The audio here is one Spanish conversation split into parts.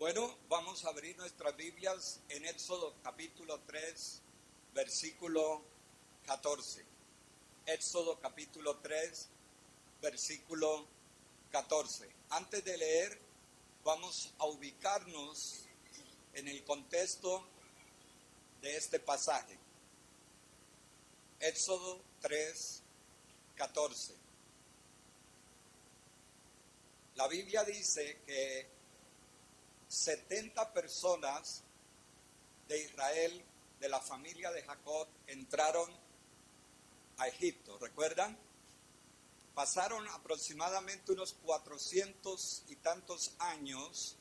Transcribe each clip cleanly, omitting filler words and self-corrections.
Bueno, vamos a abrir nuestras Biblias en Éxodo capítulo 3, versículo 14. Éxodo capítulo 3, versículo 14. Antes de leer, vamos a ubicarnos en el contexto de este pasaje. Éxodo 3, 14. La Biblia dice que 70 personas de Israel, de la familia de Jacob, entraron a Egipto. ¿Recuerdan? Pasaron aproximadamente unos 400 y tantos años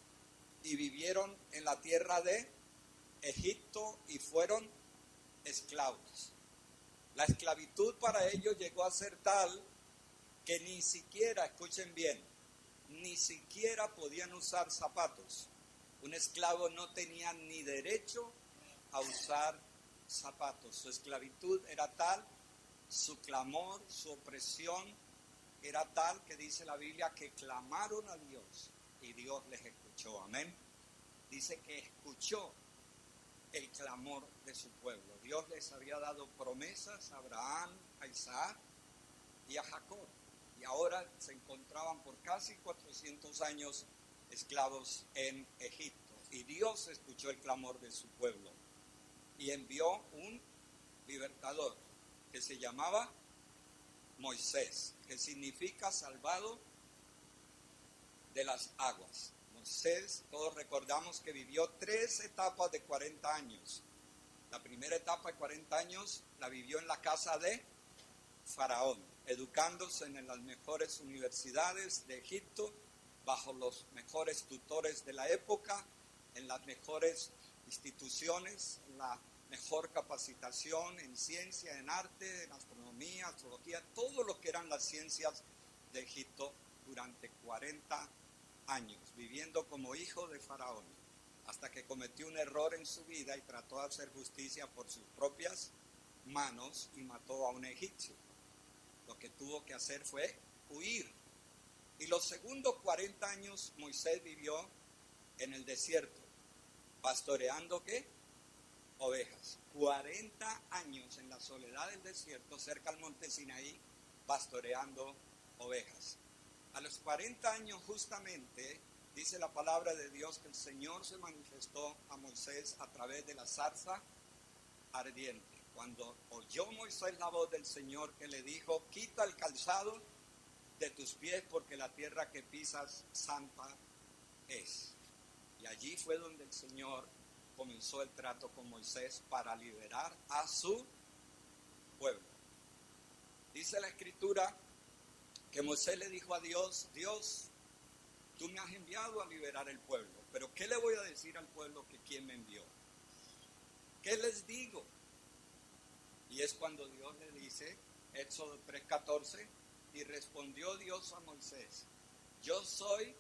y vivieron en la tierra de Egipto y fueron esclavos. La esclavitud para ellos llegó a ser tal que ni siquiera, escuchen bien, ni siquiera podían usar zapatos. Un esclavo no tenía ni derecho a usar zapatos. Su esclavitud era tal, su clamor, su opresión era tal que dice la Biblia que clamaron a Dios y Dios les escuchó. Amén. Dice que escuchó el clamor de su pueblo. Dios les había dado promesas a Abraham, a Isaac y a Jacob. Y ahora se encontraban por casi 400 años esclavos en Egipto. Y Dios escuchó el clamor de su pueblo y envió un libertador que se llamaba Moisés, que significa salvado de las aguas. Moisés, todos recordamos que vivió 3 etapas de 40 años. La primera etapa de 40 años la vivió en la casa de Faraón, educándose en las mejores universidades de Egipto, bajo los mejores tutores de la época, en las mejores instituciones, la mejor capacitación en ciencia, en arte, en astronomía, astrología, todo lo que eran las ciencias de Egipto durante 40 años, viviendo como hijo de Faraón, hasta que cometió un error en su vida y trató de hacer justicia por sus propias manos y mató a un egipcio. Lo que tuvo que hacer fue huir. Y los segundos 40 años Moisés vivió en el desierto, pastoreando ¿qué? Ovejas. 40 años en la soledad del desierto, cerca al monte Sinaí, pastoreando ovejas. A los 40 años justamente, dice la palabra de Dios que el Señor se manifestó a Moisés a través de la zarza ardiente. Cuando oyó Moisés la voz del Señor que le dijo, quita el calzado de tus pies porque la tierra que pisas santa es. Y allí fue donde el Señor comenzó el trato con Moisés para liberar a su pueblo. Dice la Escritura que Moisés le dijo a Dios, Dios, tú me has enviado a liberar el pueblo, pero ¿qué le voy a decir al pueblo que quién me envió? ¿Qué les digo? Y es cuando Dios le dice, Éxodo 3:14, y respondió Dios a Moisés, yo soy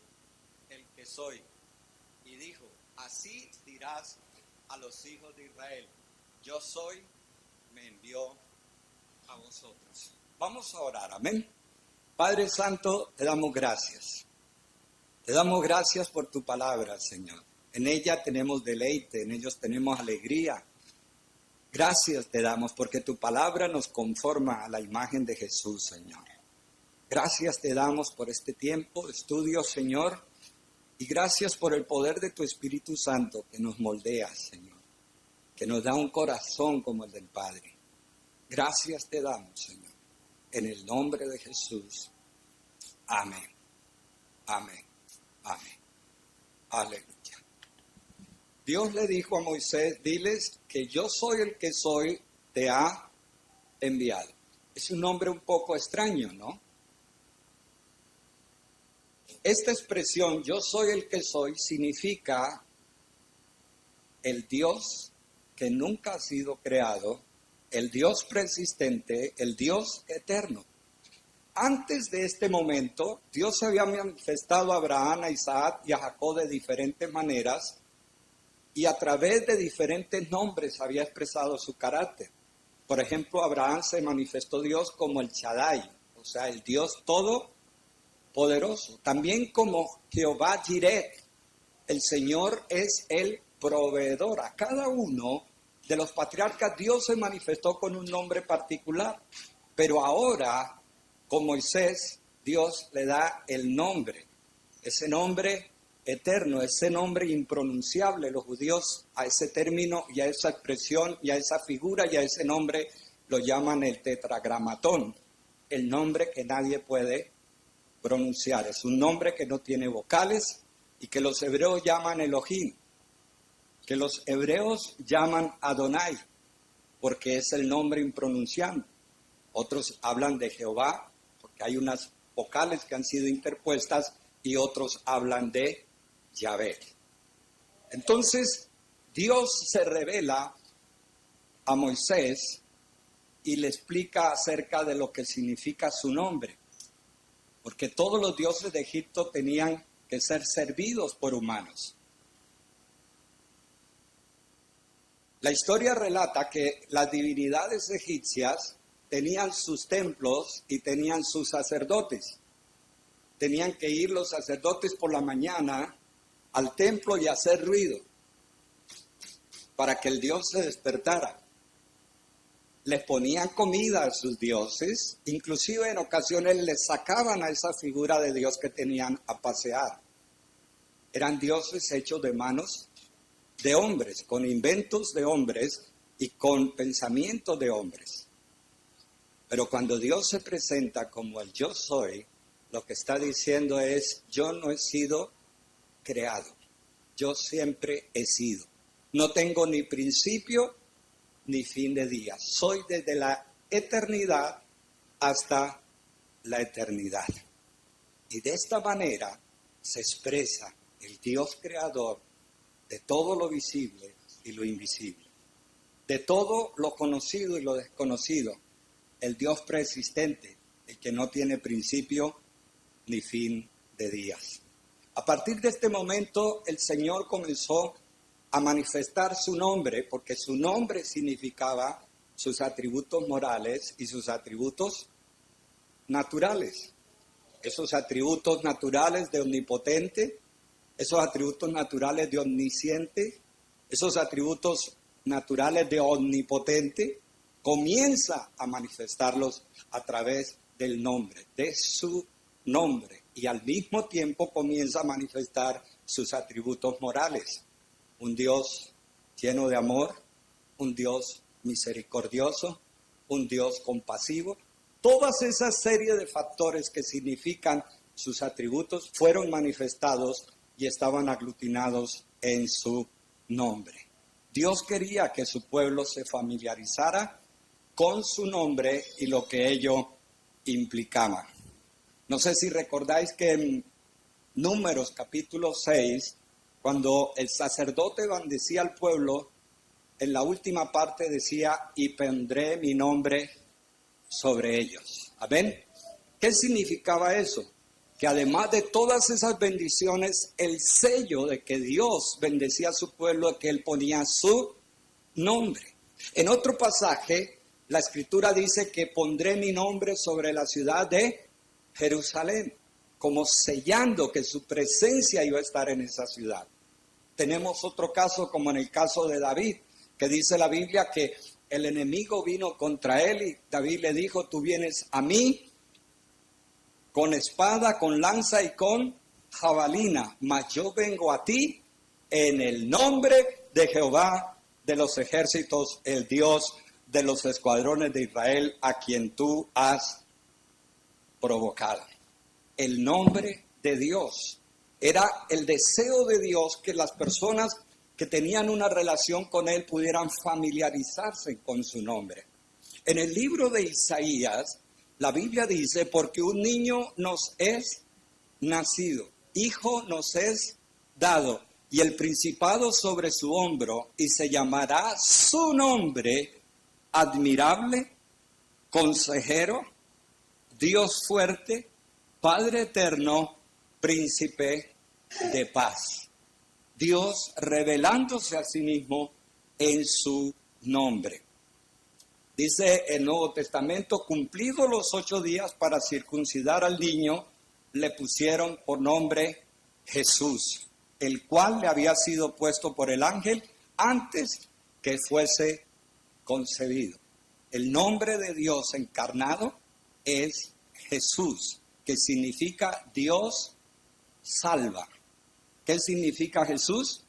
el que soy. Y dijo, así dirás a los hijos de Israel, yo soy, me envió a vosotros. Vamos a orar, amén. Padre Santo, te damos gracias. Te damos gracias por tu palabra, Señor. En ella tenemos deleite, en ellos tenemos alegría. Gracias te damos porque tu palabra nos conforma a la imagen de Jesús, Señor. Gracias te damos por este tiempo de estudio, Señor. Y gracias por el poder de tu Espíritu Santo que nos moldea, Señor. Que nos da un corazón como el del Padre. Gracias te damos, Señor. En el nombre de Jesús. Amén. Amén. Amén. Aleluya. Dios le dijo a Moisés, diles que yo soy el que soy, te ha enviado. Es un nombre un poco extraño, ¿no? Esta expresión, yo soy el que soy, significa el Dios que nunca ha sido creado, el Dios persistente, el Dios eterno. Antes de este momento, Dios se había manifestado a Abraham, a Isaac y a Jacob de diferentes maneras y a través de diferentes nombres había expresado su carácter. Por ejemplo, a Abraham se manifestó Dios como el Shaddai, o sea, el Dios todopoderoso. También como Jehová Jireh, el Señor es el proveedor. A cada uno de los patriarcas Dios se manifestó con un nombre particular, pero ahora con Moisés Dios le da el nombre, ese nombre eterno, ese nombre impronunciable. Los judíos a ese término y a esa expresión y a esa figura y a ese nombre lo llaman el tetragramatón, el nombre que nadie puede pronunciar. Es un nombre que no tiene vocales y que los hebreos llaman Elohim, que los hebreos llaman Adonai, porque es el nombre impronunciable. Otros hablan de Jehová, porque hay unas vocales que han sido interpuestas, y otros hablan de Yahvé. Entonces, Dios se revela a Moisés y le explica acerca de lo que significa su nombre, porque todos los dioses de Egipto tenían que ser servidos por humanos. La historia relata que las divinidades egipcias tenían sus templos y tenían sus sacerdotes. Tenían que ir los sacerdotes por la mañana al templo y hacer ruido para que el dios se despertara. Les ponían comida a sus dioses, inclusive en ocasiones les sacaban a esa figura de Dios que tenían a pasear. Eran dioses hechos de manos de hombres, con inventos de hombres y con pensamientos de hombres. Pero cuando Dios se presenta como el yo soy, lo que está diciendo es: yo no he sido creado, yo siempre he sido. No tengo ni principio ni fin de día. Soy desde la eternidad hasta la eternidad. Y de esta manera se expresa el Dios creador de todo lo visible y lo invisible, de todo lo conocido y lo desconocido, el Dios preexistente, el que no tiene principio ni fin de días. A partir de este momento, el Señor comenzó a manifestar su nombre, porque su nombre significaba sus atributos morales y sus atributos naturales. Esos atributos naturales de omnipotente, esos atributos naturales de omnisciente, esos atributos naturales de omnipotente, comienza a manifestarlos a través del nombre, de su nombre, y al mismo tiempo comienza a manifestar sus atributos morales. Un Dios lleno de amor, un Dios misericordioso, un Dios compasivo. Todas esas series de factores que significan sus atributos fueron manifestados y estaban aglutinados en su nombre. Dios quería que su pueblo se familiarizara con su nombre y lo que ello implicaba. No sé si recordáis que en Números capítulo 6, cuando el sacerdote bendecía al pueblo, en la última parte decía: y pondré mi nombre sobre ellos. ¿Amén? ¿Qué significaba eso? Que además de todas esas bendiciones, el sello de que Dios bendecía a su pueblo es que Él ponía su nombre. En otro pasaje, la Escritura dice que pondré mi nombre sobre la ciudad de Jerusalén, como sellando que su presencia iba a estar en esa ciudad. Tenemos otro caso, como en el caso de David, que dice la Biblia que el enemigo vino contra él y David le dijo: tú vienes a mí con espada, con lanza y con jabalina, mas yo vengo a ti en el nombre de Jehová de los ejércitos, el Dios de los escuadrones de Israel, a quien tú has provocado. El nombre de Dios era el deseo de Dios, que las personas que tenían una relación con Él pudieran familiarizarse con su nombre. En el libro de Isaías, la Biblia dice: porque un niño nos es nacido, hijo nos es dado, y el principado sobre su hombro, y se llamará su nombre admirable, consejero, Dios fuerte, Padre eterno, príncipe de paz. Dios revelándose a sí mismo en su nombre. Dice el Nuevo Testamento: cumplidos los 8 días para circuncidar al niño, le pusieron por nombre Jesús. el cual le había sido puesto por el ángel antes que fuese concebido. El nombre de Dios encarnado es Jesús, que significa Dios salva. ¿Qué significa Jesús?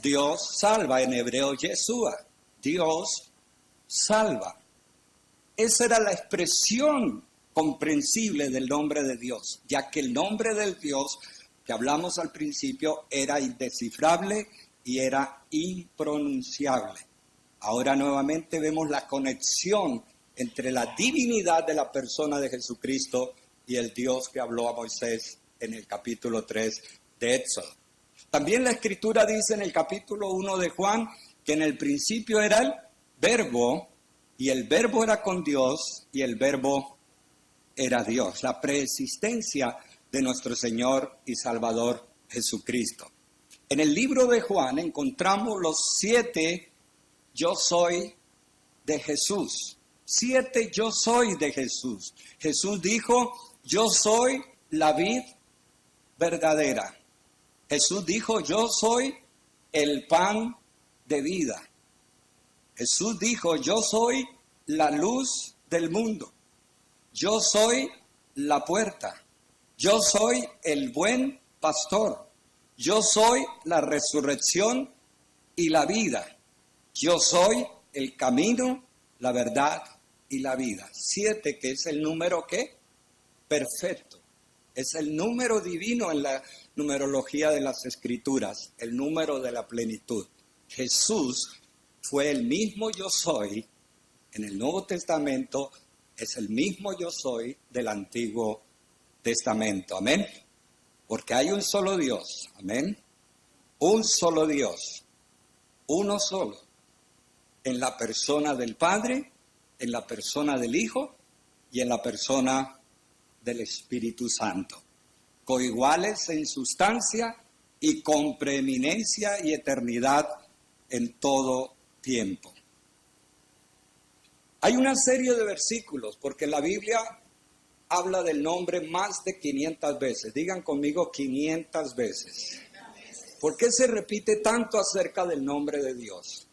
Dios salva, en hebreo Yeshua, Dios salva. Esa era la expresión comprensible del nombre de Dios, ya que el nombre del Dios que hablamos al principio era indescifrable y era impronunciable. Ahora nuevamente vemos la conexión entre la divinidad de la persona de Jesucristo y el Dios que habló a Moisés en el capítulo 3 de Éxodo. También la Escritura dice en el capítulo 1 de Juan que en el principio era el Verbo, y el Verbo era con Dios, y el Verbo era Dios. La preexistencia de nuestro Señor y Salvador Jesucristo. En el libro de Juan encontramos los 7 yo soy de Jesús. 7 yo soy de Jesús. Jesús dijo, yo soy la vid verdadera. Jesús dijo, yo soy el pan de vida. Jesús dijo, yo soy la luz del mundo. Yo soy la puerta. Yo soy el buen pastor. Yo soy la resurrección y la vida. Yo soy el camino, la verdad y la vida. 7, que es el número ¿qué? Perfecto. Es el número divino en la numerología de las Escrituras, el número de la plenitud. Jesús fue el mismo yo soy en el Nuevo Testamento, es el mismo yo soy del Antiguo Testamento. Amén. Porque hay un solo Dios. Amén. Un solo Dios. Uno solo. En la persona del Padre, en la persona del Hijo y en la persona del Espíritu Santo. Coiguales en sustancia y con preeminencia y eternidad en todo tiempo. Hay una serie de versículos, porque la Biblia habla del nombre más de 500 veces. Digan conmigo 500 veces. ¿Por qué se repite tanto acerca del nombre de Dios?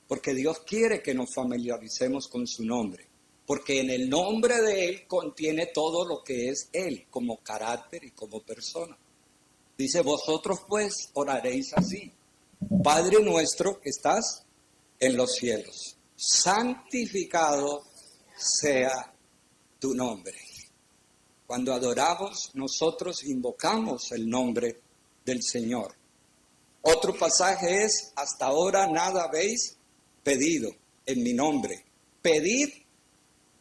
Porque Dios quiere que nos familiaricemos con su nombre. Porque en el nombre de Él contiene todo lo que es Él, como carácter y como persona. Dice, vosotros pues oraréis así. Padre nuestro que estás en los cielos, santificado sea tu nombre. Cuando adoramos, nosotros invocamos el nombre del Señor. Otro pasaje es, hasta ahora nada habéis pedido en mi nombre. Pedid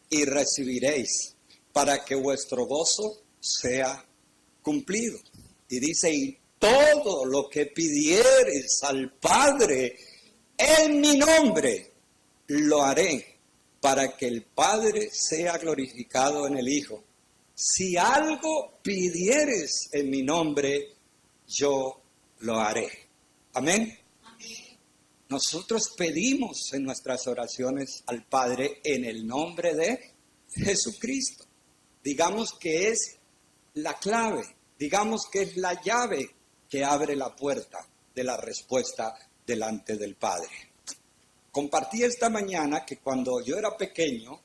y recibiréis, para que vuestro gozo sea cumplido. Y dice, y todo lo que pidiereis al Padre en mi nombre, lo haré, para que el Padre sea glorificado en el Hijo. Si algo pidieres en mi nombre, yo lo haré. Amén. Nosotros pedimos en nuestras oraciones al Padre en el nombre de Jesucristo. Digamos que es la clave, digamos que es la llave que abre la puerta de la respuesta delante del Padre. Compartí esta mañana que cuando yo era pequeño,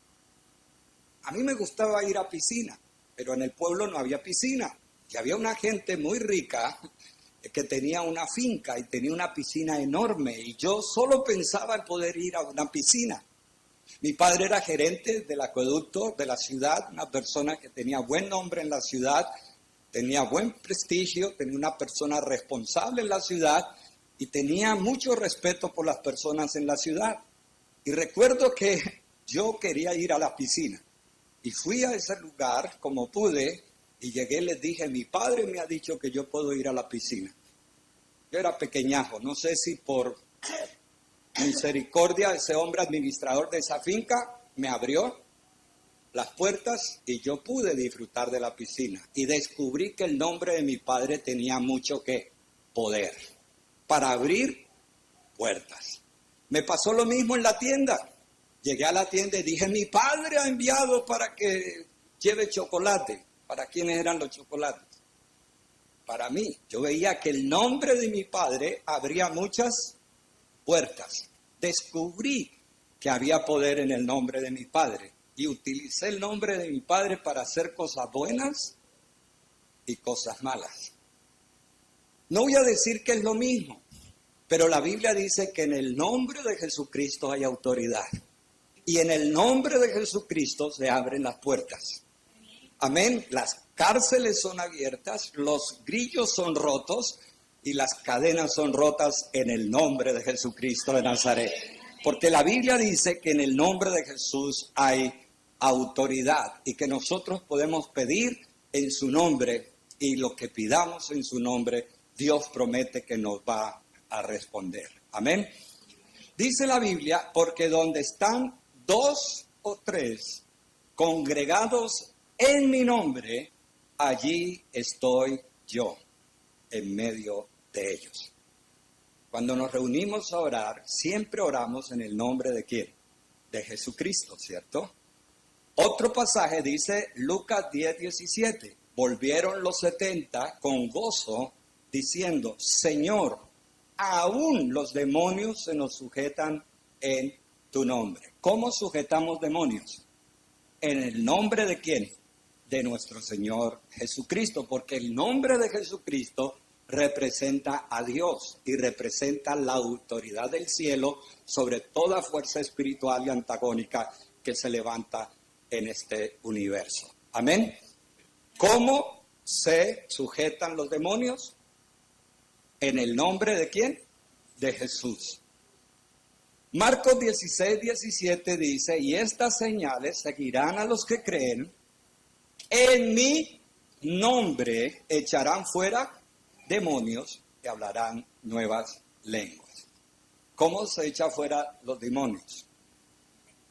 a mí me gustaba ir a piscina, pero en el pueblo no había piscina. Y había una gente muy rica que tenía una finca y tenía una piscina enorme, y yo solo pensaba en poder ir a una piscina. Mi padre era gerente del acueducto de la ciudad, una persona que tenía buen nombre en la ciudad, tenía buen prestigio, tenía una persona responsable en la ciudad y tenía mucho respeto por las personas en la ciudad. Y recuerdo que yo quería ir a la piscina y fui a ese lugar como pude y llegué y les dije, mi padre me ha dicho que yo puedo ir a la piscina. Yo era pequeñajo, no sé si por misericordia ese hombre administrador de esa finca me abrió las puertas y yo pude disfrutar de la piscina. Y descubrí que el nombre de mi padre tenía mucho que poder para abrir puertas. Me pasó lo mismo en la tienda. Llegué a la tienda y dije, mi padre ha enviado para que lleve chocolate. ¿Para quiénes eran los chocolates? para mí. Yo veía que el nombre de mi padre abría muchas puertas. Descubrí que había poder en el nombre de mi padre y utilicé el nombre de mi padre para hacer cosas buenas y cosas malas. No voy a decir que es lo mismo, pero la Biblia dice que en el nombre de Jesucristo hay autoridad. Y en el nombre de Jesucristo se abren las puertas. Amén. Las cárceles son abiertas, los grillos son rotos y las cadenas son rotas en el nombre de Jesucristo de Nazaret. Porque la Biblia dice que en el nombre de Jesús hay autoridad y que nosotros podemos pedir en su nombre y lo que pidamos en su nombre, Dios promete que nos va a responder. Amén. Dice la Biblia, porque donde están 2 o 3 congregados en mi nombre, allí estoy yo, en medio de ellos. Cuando nos reunimos a orar, siempre oramos en el nombre de ¿quién? De Jesucristo, ¿cierto? Otro pasaje dice Lucas 10:17. Volvieron los 70 con gozo, diciendo, Señor, aún los demonios se nos sujetan en tu nombre. ¿Cómo sujetamos demonios? ¿En el nombre de quién? De nuestro Señor Jesucristo, porque el nombre de Jesucristo representa a Dios y representa la autoridad del cielo sobre toda fuerza espiritual y antagónica que se levanta en este universo. Amén. ¿Cómo se sujetan los demonios? ¿En el nombre de quién? De Jesús. Marcos 16:17 dice, y estas señales seguirán a los que creen, en mi nombre echarán fuera demonios y hablarán nuevas lenguas. ¿Cómo se echa fuera los demonios?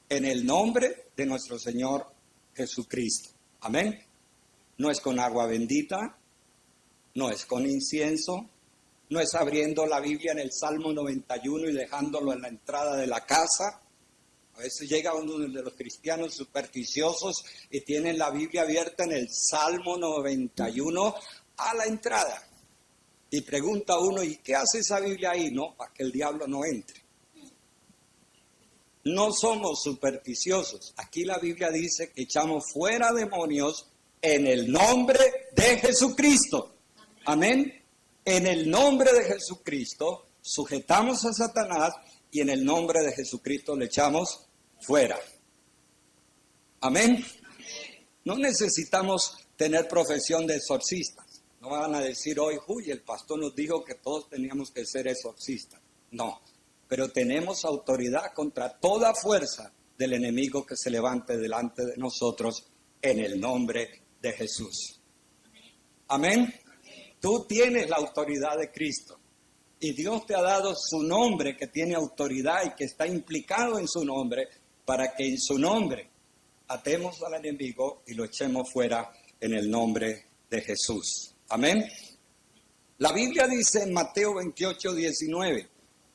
En el nombre de nuestro Señor Jesucristo. Amén. No es con agua bendita, no es con incienso, no es abriendo la Biblia en el Salmo 91 y dejándolo en la entrada de la casa. A veces llega uno de los cristianos supersticiosos y tienen la Biblia abierta en el Salmo 91 a la entrada. Y pregunta uno, ¿y qué hace esa Biblia ahí? No, para que el diablo no entre. No somos supersticiosos. Aquí la Biblia dice que echamos fuera demonios en el nombre de Jesucristo. Amén. En el nombre de Jesucristo sujetamos a Satanás y en el nombre de Jesucristo le echamos fuera. Amén. No necesitamos tener profesión de exorcistas. No van a decir hoy, uy, el pastor nos dijo que todos teníamos que ser exorcistas. No, pero tenemos autoridad contra toda fuerza del enemigo que se levante delante de nosotros en el nombre de Jesús. Amén. Tú tienes la autoridad de Cristo y Dios te ha dado su nombre que tiene autoridad y que está implicado en su nombre para que en su nombre atemos al enemigo y lo echemos fuera en el nombre de Jesús. Amén. La Biblia dice en Mateo 28:19,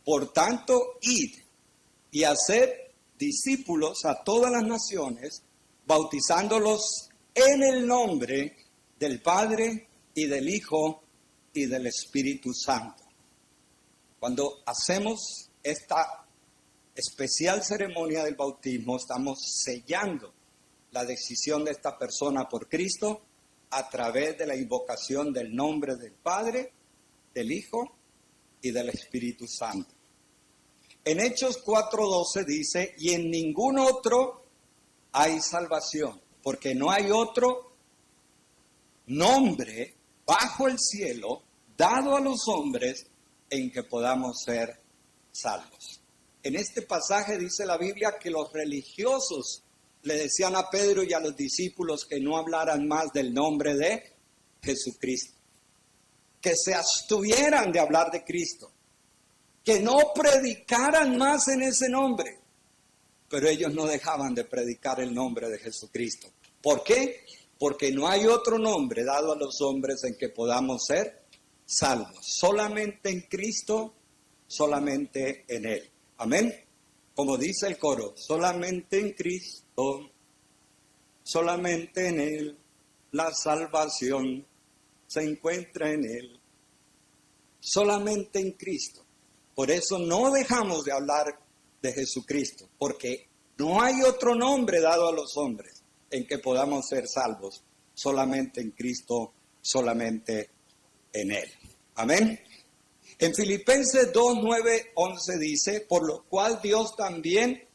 por tanto, id y haced discípulos a todas las naciones, bautizándolos en el nombre del Padre y del Hijo y del Espíritu Santo. Cuando hacemos esta especial ceremonia del bautismo, estamos sellando la decisión de esta persona por Cristo a través de la invocación del nombre del Padre, del Hijo y del Espíritu Santo. En Hechos 4:12 dice, y en ningún otro hay salvación, porque no hay otro nombre bajo el cielo dado a los hombres en que podamos ser salvos. En este pasaje dice la Biblia que los religiosos le decían a Pedro y a los discípulos que no hablaran más del nombre de Jesucristo, que se abstuvieran de hablar de Cristo, que no predicaran más en ese nombre. Pero ellos no dejaban de predicar el nombre de Jesucristo. ¿Por qué? Porque no hay otro nombre dado a los hombres en que podamos ser salvos. Solamente en Cristo, solamente en Él. Amén. Como dice el coro, solamente en Cristo, solamente en Él, la salvación, se encuentra en Él. Solamente en Cristo. Por eso no dejamos de hablar de Jesucristo, porque no hay otro nombre dado a los hombres en que podamos ser salvos. Solamente en Cristo, solamente en Él. Amén. En Filipenses 2, 9, 11 dice, por lo cual Dios también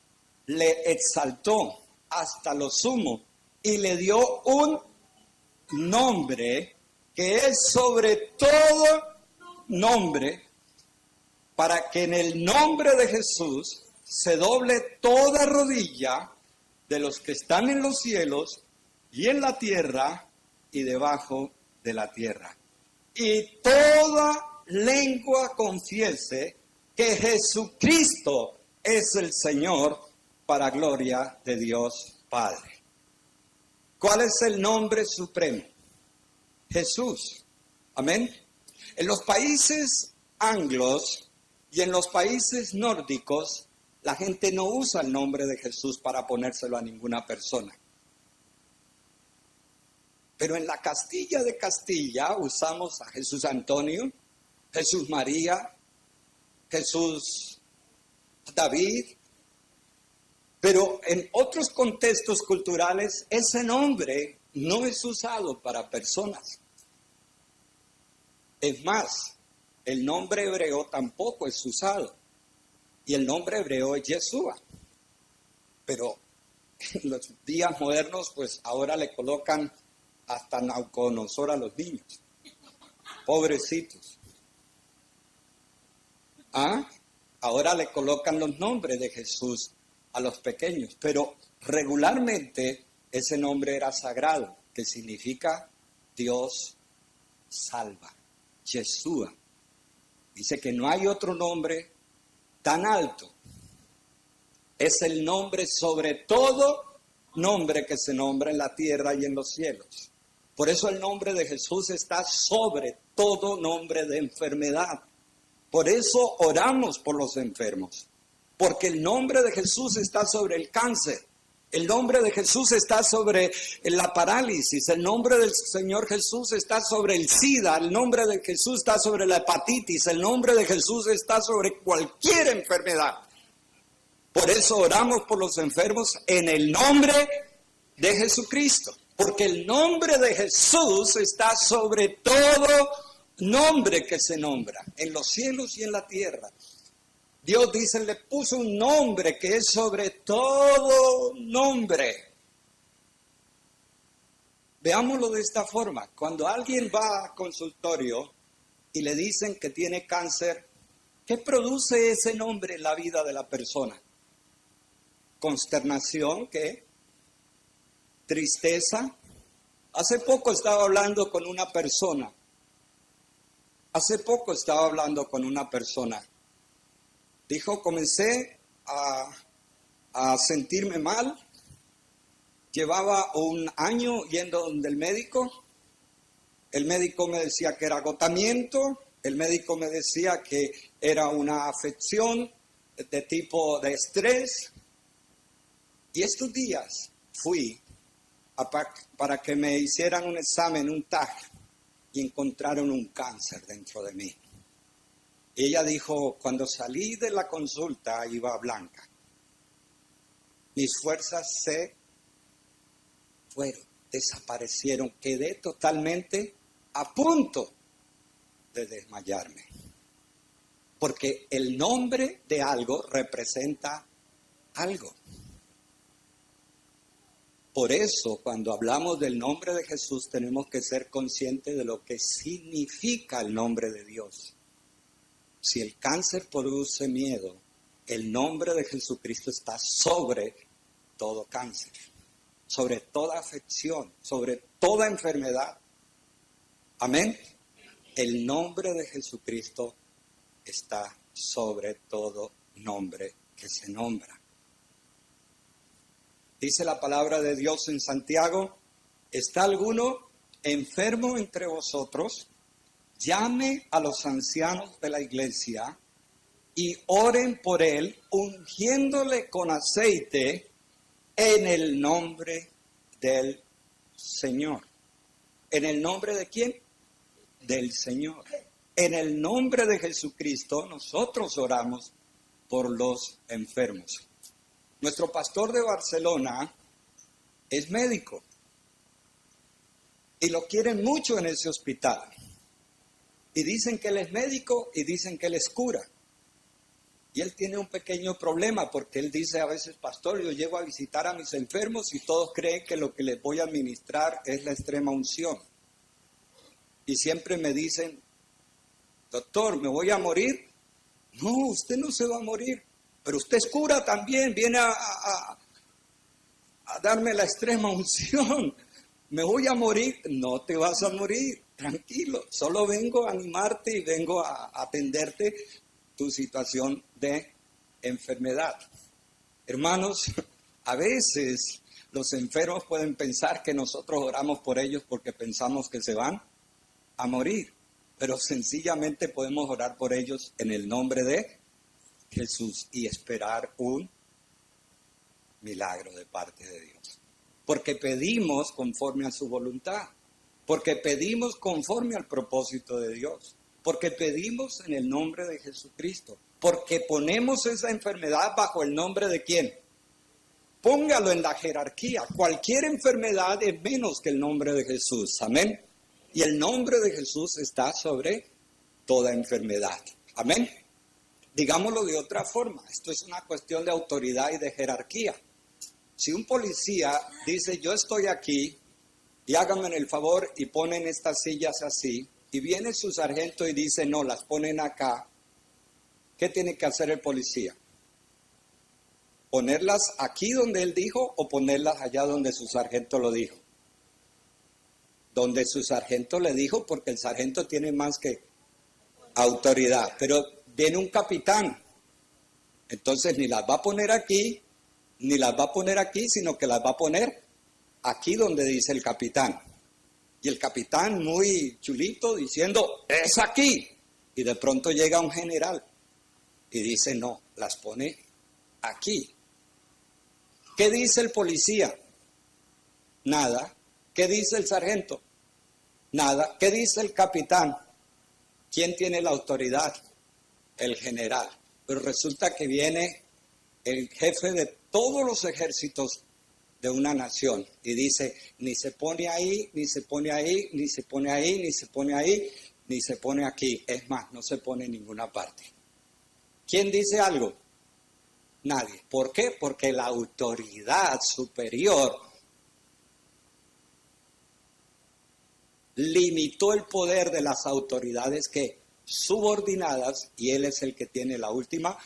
le exaltó hasta lo sumo y le dio un nombre que es sobre todo nombre, para que en el nombre de Jesús se doble toda rodilla de los que están en los cielos y en la tierra y debajo de la tierra. Y toda lengua confiese que Jesucristo es el Señor, para gloria de Dios Padre. ¿Cuál es el nombre supremo? Jesús. Amén. En los países anglos y en los países nórdicos, la gente no usa el nombre de Jesús para ponérselo a ninguna persona. Pero en la Castilla de Castilla usamos a Jesús Antonio, Jesús María, Jesús David. Pero en otros contextos culturales, ese nombre no es usado para personas. Es más, el nombre hebreo tampoco es usado. Y el nombre hebreo es Yeshua. Pero en los días modernos, pues ahora le colocan hasta Nabucodonosor a los niños. Pobrecitos. Ahora le colocan los nombres de Jesús a los pequeños. Pero regularmente ese nombre era sagrado, que significa Dios salva. Yeshua. Dice que no hay otro nombre tan alto. Es el nombre sobre todo nombre que se nombra en la tierra y en los cielos. Por eso el nombre de Jesús está sobre todo nombre de enfermedad. Por eso oramos por los enfermos. Porque el nombre de Jesús está sobre el cáncer. El nombre de Jesús está sobre la parálisis. El nombre del Señor Jesús está sobre el SIDA. El nombre de Jesús está sobre la hepatitis. El nombre de Jesús está sobre cualquier enfermedad. Por eso oramos por los enfermos en el nombre de Jesucristo. Porque el nombre de Jesús está sobre todo nombre que se nombra, en los cielos y en la tierra. Dios dice, le puso un nombre que es sobre todo nombre. Veámoslo de esta forma. Cuando alguien va a consultorio y le dicen que tiene cáncer, ¿qué produce ese nombre en la vida de la persona? Consternación, ¿qué? Tristeza. Hace poco estaba hablando con una persona. Dijo, comencé a sentirme mal. Llevaba un año yendo donde el médico. El médico me decía que era agotamiento. El médico me decía que era una afección de tipo de estrés. Y estos días fui para que me hicieran un examen, un TAC, y encontraron un cáncer dentro de mí. Ella dijo, cuando salí de la consulta iba blanca. Mis fuerzas se fueron, desaparecieron. Quedé totalmente a punto de desmayarme. Porque el nombre de algo representa algo. Por eso, cuando hablamos del nombre de Jesús, tenemos que ser conscientes de lo que significa el nombre de Dios. Si el cáncer produce miedo, el nombre de Jesucristo está sobre todo cáncer, sobre toda afección, sobre toda enfermedad. Amén. El nombre de Jesucristo está sobre todo nombre que se nombra. Dice la palabra de Dios en Santiago, ¿está alguno enfermo entre vosotros? Llame a los ancianos de la iglesia y oren por él, ungiéndole con aceite en el nombre del Señor. ¿En el nombre de quién? del Señor. En el nombre de Jesucristo nosotros oramos por los enfermos. Nuestro pastor de Barcelona es médico y lo quieren mucho en ese hospital. Y dicen que él es médico y dicen que él es cura. Y él tiene un pequeño problema porque él dice a veces, pastor, yo llego a visitar a mis enfermos y todos creen que lo que les voy a administrar es la extrema unción. Y siempre me dicen, doctor, ¿me voy a morir? No, usted no se va a morir, pero usted es cura también, viene a darme la extrema unción. ¿Me voy a morir? No te vas a morir, tranquilo, solo vengo a animarte y vengo a atenderte tu situación de enfermedad. Hermanos, a veces los enfermos pueden pensar que nosotros oramos por ellos porque pensamos que se van a morir, pero sencillamente podemos orar por ellos en el nombre de Jesús y esperar un milagro de parte de Dios. Porque pedimos conforme a su voluntad, porque pedimos conforme al propósito de Dios, porque pedimos en el nombre de Jesucristo, porque ponemos esa enfermedad bajo el nombre de ¿quién? Póngalo en la jerarquía. Cualquier enfermedad es menos que el nombre de Jesús. Amén. Y el nombre de Jesús está sobre toda enfermedad. Amén. Digámoslo de otra forma. Esto es una cuestión de autoridad y de jerarquía. Si un policía dice, yo estoy aquí y háganme el favor y ponen estas sillas así, y viene su sargento y dice, no, las ponen acá, ¿qué tiene que hacer el policía? ¿Ponerlas aquí donde él dijo o ponerlas allá donde su sargento lo dijo? Donde su sargento le dijo, porque el sargento tiene más que autoridad. Pero viene un capitán, entonces ni las va a poner aquí, ni las va a poner aquí, sino que las va a poner aquí donde dice el capitán. Y el capitán muy chulito diciendo, es aquí. Y de pronto llega un general y dice, no, las pone aquí. ¿Qué dice el policía? Nada. ¿Qué dice el sargento? Nada. ¿Qué dice el capitán? ¿Quién tiene la autoridad? El general. Pero resulta que viene el jefe de todos los ejércitos de una nación y dice, ni se pone ahí, ni se pone ahí, ni se pone ahí, ni se pone ahí, ni se pone aquí. Es más, no se pone en ninguna parte. ¿Quién dice algo? Nadie. ¿Por qué? Porque la autoridad superior limitó el poder de las autoridades que subordinadas y él es el que tiene la última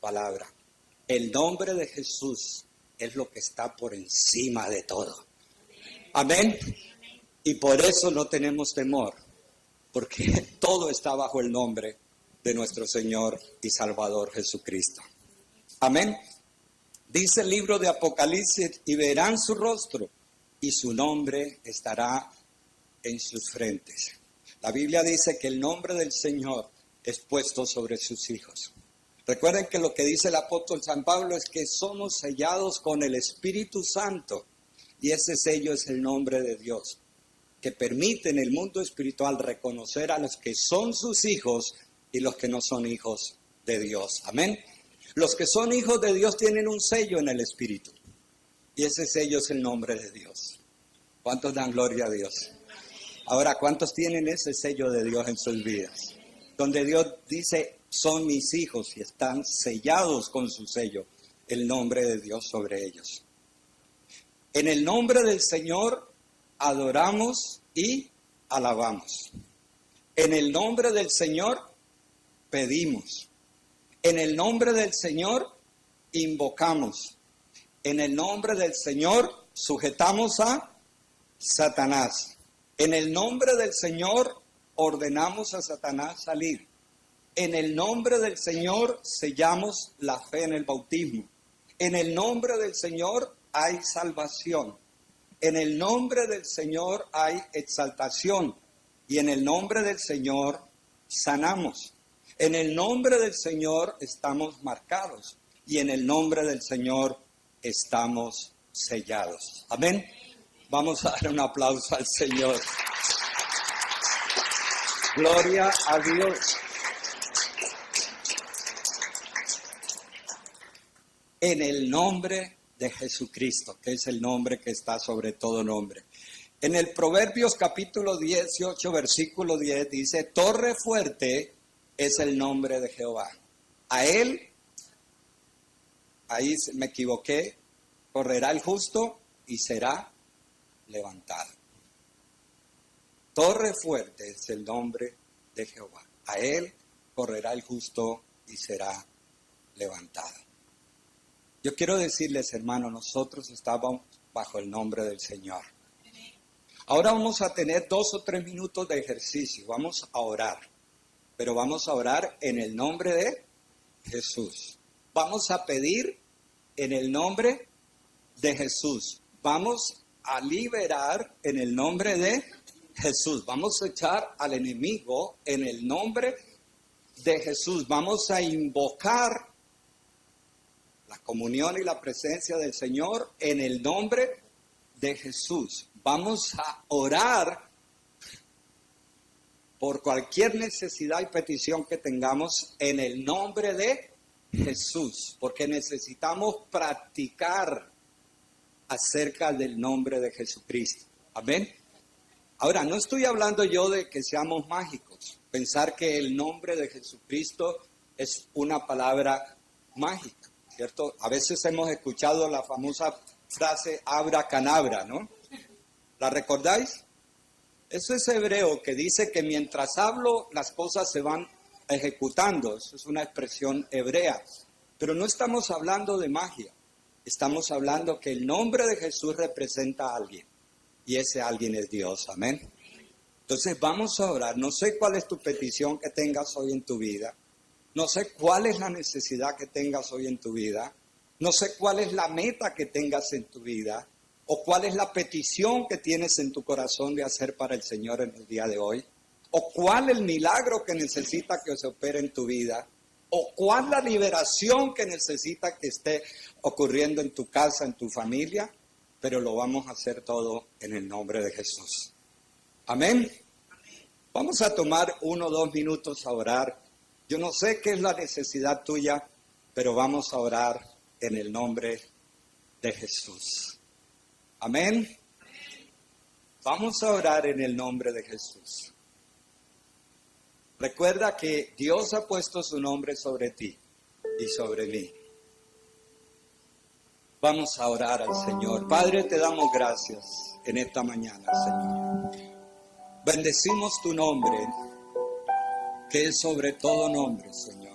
palabra. El nombre de Jesús es lo que está por encima de todo. Amén. Y por eso no tenemos temor, porque todo está bajo el nombre de nuestro Señor y Salvador Jesucristo. Amén. Dice el libro de Apocalipsis, y verán su rostro, y su nombre estará en sus frentes. La Biblia dice que el nombre del Señor es puesto sobre sus hijos. Recuerden que lo que dice el apóstol San Pablo es que somos sellados con el Espíritu Santo, y ese sello es el nombre de Dios, que permite en el mundo espiritual reconocer a los que son sus hijos y los que no son hijos de Dios. Amén. Los que son hijos de Dios tienen un sello en el Espíritu, y ese sello es el nombre de Dios. ¿Cuántos dan gloria a Dios? Ahora, ¿cuántos tienen ese sello de Dios en sus vidas? Donde Dios dice, son mis hijos y están sellados con su sello, el nombre de Dios sobre ellos. En el nombre del Señor adoramos y alabamos. En el nombre del Señor pedimos. En el nombre del Señor invocamos. En el nombre del Señor sujetamos a Satanás. En el nombre del Señor ordenamos a Satanás salir. En el nombre del Señor sellamos la fe en el bautismo. En el nombre del Señor hay salvación. En el nombre del Señor hay exaltación. Y en el nombre del Señor sanamos. En el nombre del Señor estamos marcados. Y en el nombre del Señor estamos sellados. Amén. Vamos a dar un aplauso al Señor. Gloria a Dios. En el nombre de Jesucristo, que es el nombre que está sobre todo nombre. En el Proverbios capítulo 18, versículo 10 dice, torre fuerte es el nombre de Jehová. A él, ahí me equivoqué, correrá el justo y será levantado. Torre fuerte es el nombre de Jehová. A él correrá el justo y será levantado. Yo quiero decirles, hermanos, nosotros estamos bajo el nombre del Señor. Ahora vamos a tener 2 o 3 minutos de ejercicio. Vamos a orar. Pero vamos a orar en el nombre de Jesús. Vamos a pedir en el nombre de Jesús. Vamos a liberar en el nombre de Jesús. Vamos a echar al enemigo en el nombre de Jesús. Vamos a invocar la comunión y la presencia del Señor en el nombre de Jesús. Vamos a orar por cualquier necesidad y petición que tengamos en el nombre de Jesús, porque necesitamos practicar acerca del nombre de Jesucristo. Amén. Ahora, no estoy hablando yo de que seamos mágicos, pensar que el nombre de Jesucristo es una palabra mágica, ¿cierto? A veces hemos escuchado la famosa frase abracadabra, ¿no? ¿La recordáis? Eso es hebreo que dice que mientras hablo las cosas se van ejecutando. Eso es una expresión hebrea. Pero no estamos hablando de magia. Estamos hablando que el nombre de Jesús representa a alguien. Y ese alguien es Dios. Amén. Entonces vamos a orar. No sé cuál es tu petición que tengas hoy en tu vida. No sé cuál es la necesidad que tengas hoy en tu vida. No sé cuál es la meta que tengas en tu vida. O cuál es la petición que tienes en tu corazón de hacer para el Señor en el día de hoy. O cuál el milagro que necesita que se opere en tu vida. O cuál la liberación que necesita que esté ocurriendo en tu casa, en tu familia. Pero lo vamos a hacer todo en el nombre de Jesús. Amén. Vamos a tomar 1 o 2 minutos a orar. Yo no sé qué es la necesidad tuya, pero vamos a orar en el nombre de Jesús. Amén. Vamos a orar en el nombre de Jesús. Recuerda que Dios ha puesto su nombre sobre ti y sobre mí. Vamos a orar al Señor. Padre, te damos gracias en esta mañana, Señor. Bendecimos tu nombre, que es sobre todo nombre, Señor.